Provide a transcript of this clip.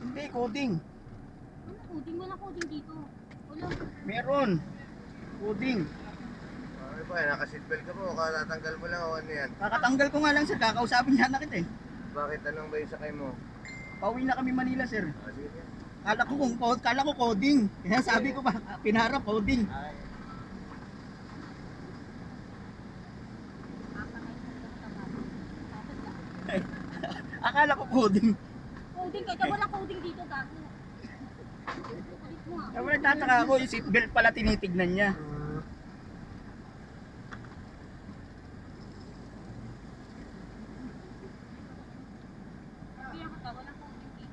Hindi, coding. Ano coding? Wala coding dito. Wala. Meron. Coding. Ano ba, naka-seatbelt ka po, katatanggal mo lang o ano yan? Kakatanggal ko nga lang sir, kakausapin niya na kita eh. Bakit anong ba yung sakay mo? Pauwi na kami Manila sir. Ah, sige. Kala ko coding. Kaya sabi ko ba, pinarap coding. Akala ko coding. Coding kaya wala coding dito gago. Kulit mo nga. Kaya nagtataka ako, yung seatbelt pala tinitignan niya.